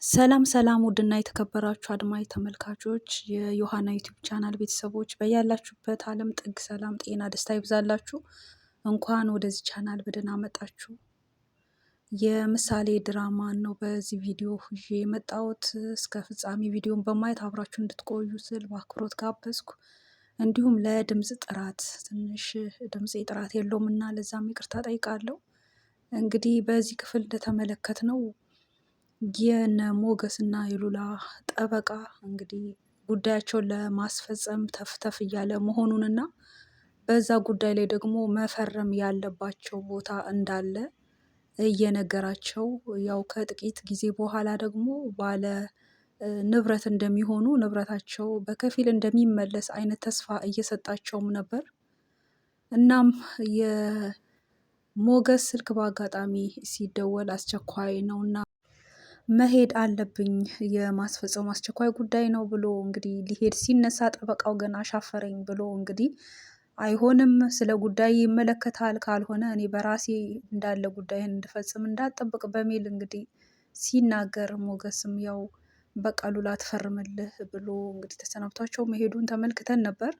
ሰላም ሰላም ውድና የተከበራችሁ አድማጭ ተመልካቾች የዮሐና ዩቲዩብ ቻናል ቤተሰቦች በያላችሁበት ዓለም ጥግ ሰላም፣ ጤና፣ ደስታ ይብዛላችሁ። እንኳን ወደዚህ ቻናል በደህና መጣችሁ። የምሳሌ ድራማን ነው በዚህ ቪዲዮ ይዤ የመጣሁት። እስከ ፍጻሜ ቪዲዮን በማየት አብራችሁ እንድትቆዩ ስል በአክብሮት ጋበዝኩ። እንዲሁም ለድምፅ ጥራት ትንሽ ድምፄ ጥራት የለውም እና ለዛም ይቅርታ ጠይቃለሁ። እንግዲህ በዚህ ክፍል እንደተመለከትነው የነ ሞገስ እና የሉላ ጠበቃ እንግዲህ ጉዳያቸውን ለማስፈጸም ተፍተፍ እያለ መሆኑንና በዛ ጉዳይ ላይ ደግሞ መፈረም ያለባቸው ቦታ እንዳለ እየነገራቸው ያው ከጥቂት ጊዜ በኋላ ደግሞ ባለ ንብረት እንደሚሆኑ ንብረታቸው በከፊል እንደሚመለስ አይነት ተስፋ እየሰጣቸውም ነበር። እናም የሞገስ ስልክ በአጋጣሚ ሲደወል አስቸኳይ ነውና መሄድ አለብኝ የማስፈጸሙ አስቸኳይ ጉዳይ ነው ብሎ እንግዲህ ሊሄድ ሲነሳ ጠበቃው ግን አሻፈረኝ ብሎ እንግዲህ አይሆንም፣ ስለ ጉዳይ ይመለከታል፣ ካልሆነ እኔ በራሴ እንዳለ ጉዳይን እንድፈጽም እንዳጠብቅ በሚል እንግዲህ ሲናገር ሞገስም ያው በቃ ሉላ ትፈርምልህ ብሎ እንግዲህ ተሰናብቷቸው መሄዱን ተመልክተን ነበር።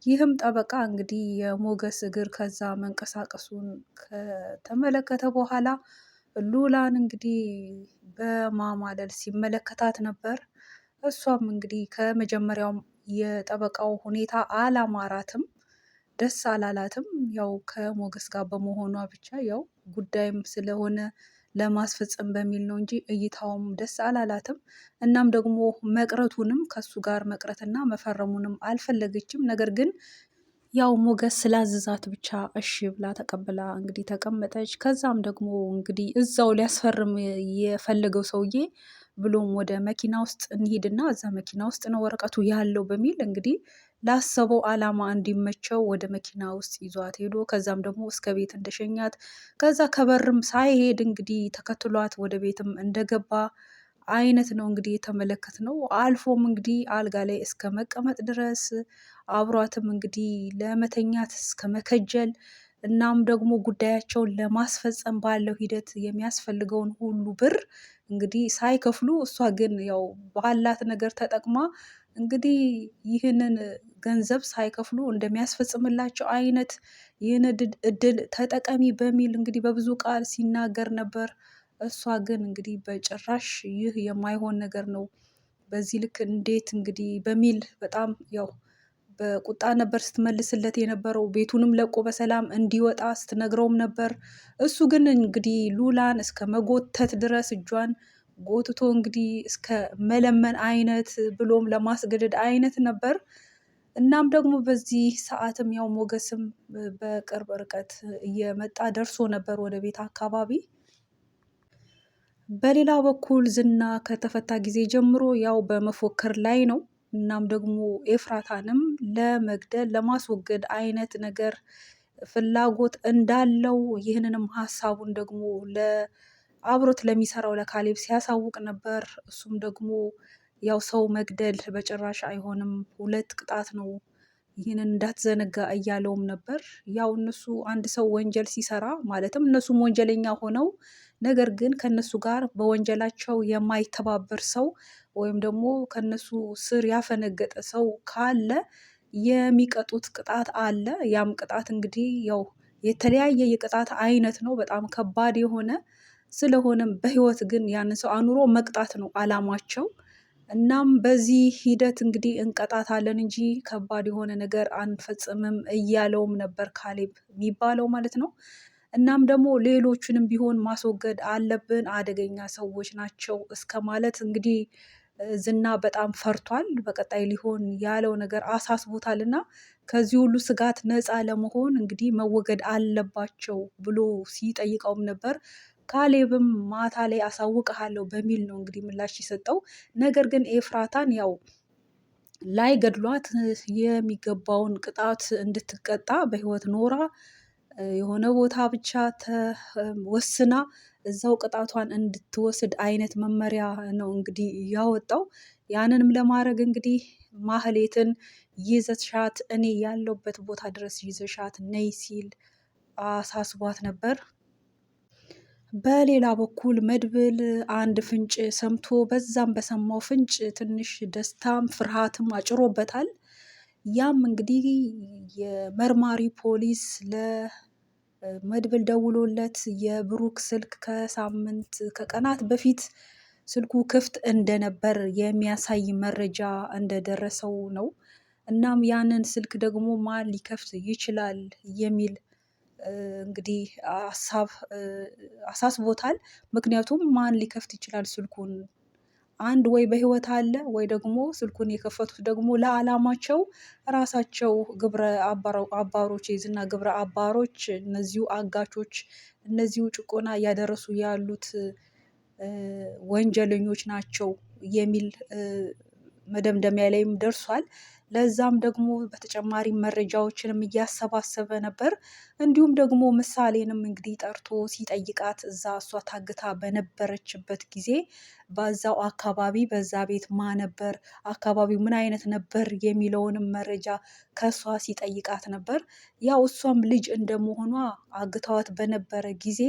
ይህም ጠበቃ እንግዲህ የሞገስ እግር ከዛ መንቀሳቀሱን ከተመለከተ በኋላ ሉላን እንግዲህ በማማለል ሲመለከታት ነበር። እሷም እንግዲህ ከመጀመሪያውም የጠበቃው ሁኔታ አላማራትም፣ ደስ አላላትም። ያው ከሞገስ ጋር በመሆኗ ብቻ ያው ጉዳይም ስለሆነ ለማስፈጸም በሚል ነው እንጂ እይታውም ደስ አላላትም። እናም ደግሞ መቅረቱንም ከሱ ጋር መቅረትና መፈረሙንም አልፈለገችም። ነገር ግን ያው ሞገስ ስላዘዛት ብቻ እሺ ብላ ተቀብላ እንግዲህ ተቀመጠች። ከዛም ደግሞ እንግዲህ እዛው ሊያስፈርም የፈለገው ሰውዬ ብሎም ወደ መኪና ውስጥ እንሂድና እዛ መኪና ውስጥ ነው ወረቀቱ ያለው በሚል እንግዲህ ላሰበው አላማ እንዲመቸው ወደ መኪና ውስጥ ይዟት ሄዶ ከዛም ደግሞ እስከ ቤት እንደሸኛት ከዛ ከበርም ሳይሄድ እንግዲህ ተከትሏት ወደ ቤትም እንደገባ አይነት ነው እንግዲህ የተመለከትነው። አልፎም እንግዲህ አልጋ ላይ እስከ መቀመጥ ድረስ አብሯትም እንግዲህ ለመተኛት እስከ መከጀል እናም ደግሞ ጉዳያቸውን ለማስፈጸም ባለው ሂደት የሚያስፈልገውን ሁሉ ብር እንግዲህ ሳይከፍሉ እሷ ግን ያው ባላት ነገር ተጠቅማ እንግዲህ ይህንን ገንዘብ ሳይከፍሉ እንደሚያስፈጽምላቸው አይነት ይህን እድል ተጠቀሚ በሚል እንግዲህ በብዙ ቃል ሲናገር ነበር። እሷ ግን እንግዲህ በጭራሽ ይህ የማይሆን ነገር ነው፣ በዚህ ልክ እንዴት እንግዲህ በሚል በጣም ያው በቁጣ ነበር ስትመልስለት የነበረው። ቤቱንም ለቆ በሰላም እንዲወጣ ስትነግረውም ነበር። እሱ ግን እንግዲህ ሉላን እስከ መጎተት ድረስ እጇን ጎትቶ እንግዲህ እስከ መለመን አይነት ብሎም ለማስገደድ አይነት ነበር። እናም ደግሞ በዚህ ሰዓትም ያው ሞገስም በቅርብ ርቀት እየመጣ ደርሶ ነበር ወደ ቤት አካባቢ። በሌላ በኩል ዝና ከተፈታ ጊዜ ጀምሮ ያው በመፎከር ላይ ነው። እናም ደግሞ ኤፍራታንም ለመግደል ለማስወገድ አይነት ነገር ፍላጎት እንዳለው ይህንንም ሀሳቡን ደግሞ አብሮት ለሚሰራው ለካሌብ ሲያሳውቅ ነበር። እሱም ደግሞ ያው ሰው መግደል በጭራሽ አይሆንም፣ 2 ቅጣት ነው፣ ይህንን እንዳትዘነጋ እያለውም ነበር። ያው እነሱ አንድ ሰው ወንጀል ሲሰራ ማለትም እነሱም ወንጀለኛ ሆነው ነገር ግን ከነሱ ጋር በወንጀላቸው የማይተባበር ሰው ወይም ደግሞ ከነሱ ስር ያፈነገጠ ሰው ካለ የሚቀጡት ቅጣት አለ። ያም ቅጣት እንግዲህ ያው የተለያየ የቅጣት አይነት ነው፣ በጣም ከባድ የሆነ ስለሆነም በህይወት ግን ያንን ሰው አኑሮ መቅጣት ነው አላማቸው። እናም በዚህ ሂደት እንግዲህ እንቀጣታለን እንጂ ከባድ የሆነ ነገር አንፈጽምም እያለውም ነበር ካሌብ የሚባለው ማለት ነው። እናም ደግሞ ሌሎችንም ቢሆን ማስወገድ አለብን፣ አደገኛ ሰዎች ናቸው እስከ ማለት እንግዲህ ዝና በጣም ፈርቷል። በቀጣይ ሊሆን ያለው ነገር አሳስቦታል እና ከዚህ ሁሉ ስጋት ነፃ ለመሆን እንግዲህ መወገድ አለባቸው ብሎ ሲጠይቀውም ነበር። ካሌብም ማታ ላይ አሳውቅሃለሁ በሚል ነው እንግዲህ ምላሽ የሰጠው። ነገር ግን ኤፍራታን ያው ላይ ገድሏት የሚገባውን ቅጣት እንድትቀጣ በህይወት ኖራ የሆነ ቦታ ብቻ ተወስና እዛው ቅጣቷን እንድትወስድ አይነት መመሪያ ነው እንግዲህ ያወጣው። ያንንም ለማድረግ እንግዲህ ማህሌትን ይዘሻት እኔ ያለውበት ቦታ ድረስ ይዘሻት ነይ ሲል አሳስቧት ነበር። በሌላ በኩል መድብል አንድ ፍንጭ ሰምቶ በዛም በሰማው ፍንጭ ትንሽ ደስታም ፍርሃትም አጭሮበታል። ያም እንግዲህ የመርማሪ ፖሊስ ለመድብል ደውሎለት የብሩክ ስልክ ከቀናት በፊት ስልኩ ክፍት እንደነበር የሚያሳይ መረጃ እንደደረሰው ነው። እናም ያንን ስልክ ደግሞ ማን ሊከፍት ይችላል የሚል እንግዲህ ሀሳብ አሳስቦታል። ምክንያቱም ማን ሊከፍት ይችላል ስልኩን? አንድ ወይ በህይወት አለ ወይ ደግሞ ስልኩን የከፈቱት ደግሞ ለዓላማቸው ራሳቸው ግብረ አባሮች የዝና ግብረ አባሮች እነዚሁ አጋቾች እነዚሁ ጭቆና እያደረሱ ያሉት ወንጀለኞች ናቸው የሚል መደምደሚያ ላይም ደርሷል። ለዛም ደግሞ በተጨማሪ መረጃዎችንም እያሰባሰበ ነበር። እንዲሁም ደግሞ ምሳሌንም እንግዲህ ጠርቶ ሲጠይቃት እዛ እሷ ታግታ በነበረችበት ጊዜ በዛው አካባቢ በዛ ቤት ማ ነበር፣ አካባቢው ምን አይነት ነበር የሚለውንም መረጃ ከእሷ ሲጠይቃት ነበር። ያው እሷም ልጅ እንደመሆኗ አግተዋት በነበረ ጊዜ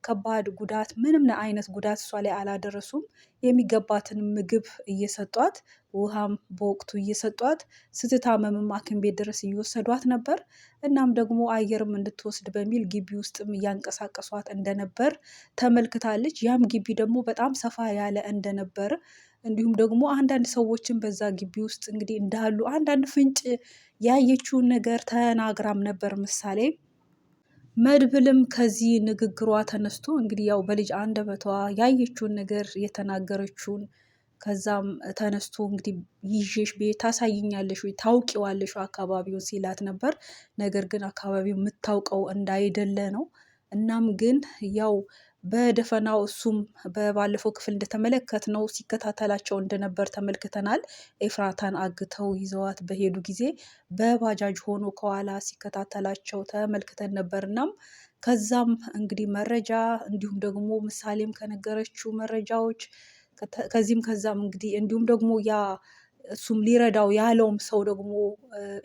ከባድ ጉዳት ምንም አይነት ጉዳት እሷ ላይ አላደረሱም። የሚገባትን ምግብ እየሰጧት ውሃም በወቅቱ እየሰጧት ስትታመምም ሐኪም ቤት ድረስ እየወሰዷት ነበር። እናም ደግሞ አየርም እንድትወስድ በሚል ግቢ ውስጥም እያንቀሳቀሷት እንደነበር ተመልክታለች። ያም ግቢ ደግሞ በጣም ሰፋ ያለ እንደነበር እንዲሁም ደግሞ አንዳንድ ሰዎችን በዛ ግቢ ውስጥ እንግዲህ እንዳሉ አንዳንድ ፍንጭ ያየችውን ነገር ተናግራም ነበር ምሳሌ። መድብልም ከዚህ ንግግሯ ተነስቶ እንግዲህ ያው በልጅ አንደበቷ ያየችውን ነገር የተናገረችውን ከዛም ተነስቶ እንግዲህ ይዤሽ ቤት ታሳይኛለሽ ወይ ታውቂዋለሽ አካባቢውን ሲላት ነበር። ነገር ግን አካባቢው የምታውቀው እንዳይደለ ነው። እናም ግን ያው በደፈናው እሱም በባለፈው ክፍል እንደተመለከትነው ሲከታተላቸው እንደነበር ተመልክተናል። ኤፍራታን አግተው ይዘዋት በሄዱ ጊዜ በባጃጅ ሆኖ ከኋላ ሲከታተላቸው ተመልክተን ነበር። እናም ከዛም እንግዲህ መረጃ እንዲሁም ደግሞ ምሳሌም ከነገረችው መረጃዎች ከዚህም ከዛም እንግዲህ እንዲሁም ደግሞ ያ እሱም ሊረዳው ያለውም ሰው ደግሞ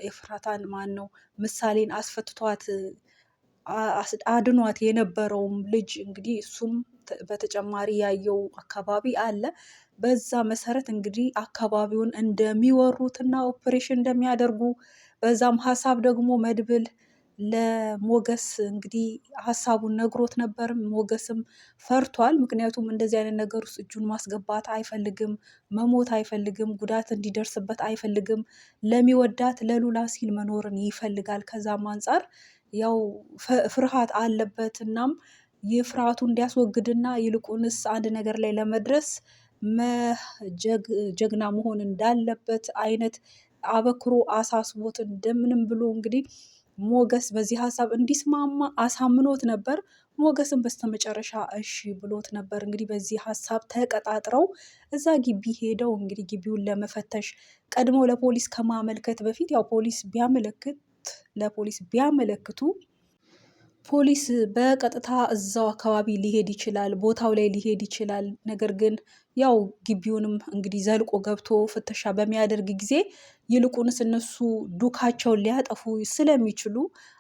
ኤፍራታን ማን ነው ምሳሌን አስፈትቷት አድኗት የነበረውም ልጅ እንግዲህ እሱም በተጨማሪ ያየው አካባቢ አለ። በዛ መሰረት እንግዲህ አካባቢውን እንደሚወሩትና ኦፕሬሽን እንደሚያደርጉ በዛም ሀሳብ ደግሞ መድብል ለሞገስ እንግዲህ ሀሳቡን ነግሮት ነበር። ሞገስም ፈርቷል። ምክንያቱም እንደዚህ አይነት ነገር ውስጥ እጁን ማስገባት አይፈልግም፣ መሞት አይፈልግም፣ ጉዳት እንዲደርስበት አይፈልግም። ለሚወዳት ለሉላ ሲል መኖርን ይፈልጋል። ከዛም አንጻር ያው ፍርሃት አለበት። እናም ይህ ፍርሃቱ እንዲያስወግድና ይልቁንስ አንድ ነገር ላይ ለመድረስ ጀግና መሆን እንዳለበት አይነት አበክሮ አሳስቦት እንደምንም ብሎ እንግዲህ ሞገስ በዚህ ሀሳብ እንዲስማማ አሳምኖት ነበር። ሞገስን በስተመጨረሻ እሺ ብሎት ነበር። እንግዲህ በዚህ ሀሳብ ተቀጣጥረው እዛ ግቢ ሄደው እንግዲህ ግቢውን ለመፈተሽ ቀድመው ለፖሊስ ከማመልከት በፊት ያው ለፖሊስ ቢያመለክቱ ፖሊስ በቀጥታ እዛው አካባቢ ሊሄድ ይችላል፣ ቦታው ላይ ሊሄድ ይችላል። ነገር ግን ያው ግቢውንም እንግዲህ ዘልቆ ገብቶ ፍተሻ በሚያደርግ ጊዜ ይልቁንስ እነሱ ዱካቸውን ሊያጠፉ ስለሚችሉ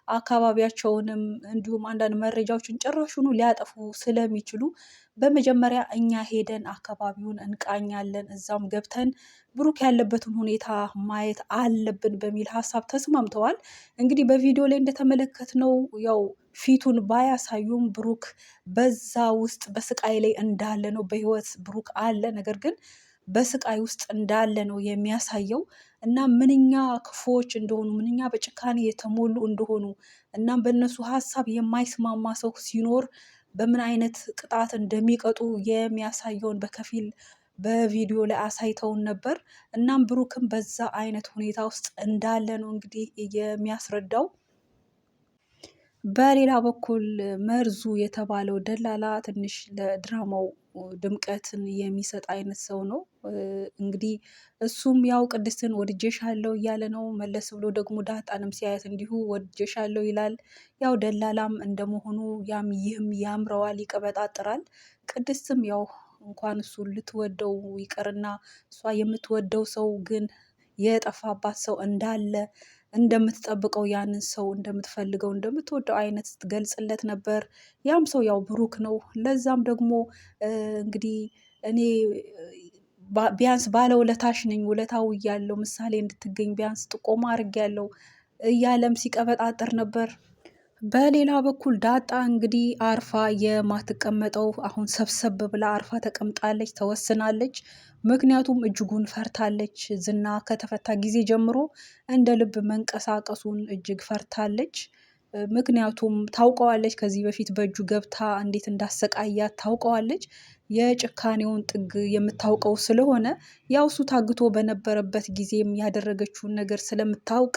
አካባቢያቸውንም እንዲሁም አንዳንድ መረጃዎችን ጭራሹኑ ሊያጠፉ ስለሚችሉ በመጀመሪያ እኛ ሄደን አካባቢውን እንቃኛለን፣ እዛም ገብተን ብሩክ ያለበትን ሁኔታ ማየት አለብን በሚል ሀሳብ ተስማምተዋል። እንግዲህ በቪዲዮ ላይ እንደተመለከትነው ያው ፊቱን ባያሳዩም ብሩክ በዛ ውስጥ በስቃይ ላይ እንዳለ ነው። በህይወት ብሩክ አለ፣ ነገር ግን በስቃይ ውስጥ እንዳለ ነው የሚያሳየው። እና ምንኛ ክፉዎች እንደሆኑ ምንኛ በጭካኔ የተሞሉ እንደሆኑ እናም በእነሱ ሀሳብ የማይስማማ ሰው ሲኖር በምን አይነት ቅጣት እንደሚቀጡ የሚያሳየውን በከፊል በቪዲዮ ላይ አሳይተውን ነበር። እናም ብሩክም በዛ አይነት ሁኔታ ውስጥ እንዳለ ነው እንግዲህ የሚያስረዳው። በሌላ በኩል መርዙ የተባለው ደላላ ትንሽ ለድራማው ድምቀትን የሚሰጥ አይነት ሰው ነው። እንግዲህ እሱም ያው ቅድስትን ወድጄሻለሁ እያለ ነው። መለስ ብሎ ደግሞ ዳጣንም ሲያያት እንዲሁ ወድጄሻለሁ ይላል። ያው ደላላም እንደመሆኑ ያም ይህም ያምረዋል፣ ይቀበጣጥራል። ቅድስትም ያው እንኳን እሱ ልትወደው ይቅርና እሷ የምትወደው ሰው ግን የጠፋባት ሰው እንዳለ እንደምትጠብቀው ያንን ሰው እንደምትፈልገው እንደምትወደው አይነት ስትገልጽለት ነበር። ያም ሰው ያው ብሩክ ነው። ለዛም ደግሞ እንግዲህ እኔ ቢያንስ ባለውለታሽ ነኝ፣ ውለታው እያለው ምሳሌ እንድትገኝ ቢያንስ ጥቆማ አድርጌያለሁ እያለም ሲቀበጣጠር ነበር። በሌላ በኩል ዳጣ እንግዲህ አርፋ የማትቀመጠው አሁን ሰብሰብ ብላ አርፋ ተቀምጣለች፣ ተወስናለች። ምክንያቱም እጅጉን ፈርታለች። ዝና ከተፈታ ጊዜ ጀምሮ እንደ ልብ መንቀሳቀሱን እጅግ ፈርታለች። ምክንያቱም ታውቀዋለች፣ ከዚህ በፊት በእጁ ገብታ እንዴት እንዳሰቃያት ታውቀዋለች። የጭካኔውን ጥግ የምታውቀው ስለሆነ ያው እሱ ታግቶ በነበረበት ጊዜም ያደረገችውን ነገር ስለምታውቅ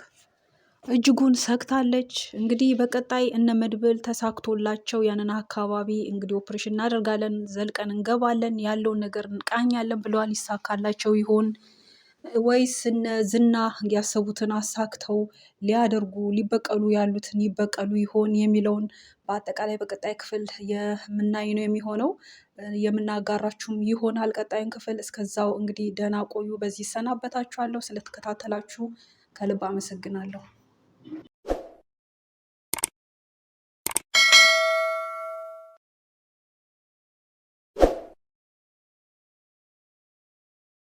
እጅጉን ሰግታለች። እንግዲህ በቀጣይ እነ መድብል ተሳክቶላቸው ያንን አካባቢ እንግዲህ ኦፕሬሽን እናደርጋለን፣ ዘልቀን እንገባለን፣ ያለውን ነገር እንቃኛለን ብለዋል። ይሳካላቸው ይሆን ወይስ እነ ዝና ያሰቡትን አሳክተው ሊያደርጉ ሊበቀሉ ያሉትን ይበቀሉ ይሆን የሚለውን በአጠቃላይ በቀጣይ ክፍል የምናይ ነው የሚሆነው። የምናጋራችሁም ይሆናል ቀጣዩን ክፍል። እስከዛው እንግዲህ ደህና ቆዩ። በዚህ ሰናበታችኋለሁ። ስለተከታተላችሁ ከልብ አመሰግናለሁ።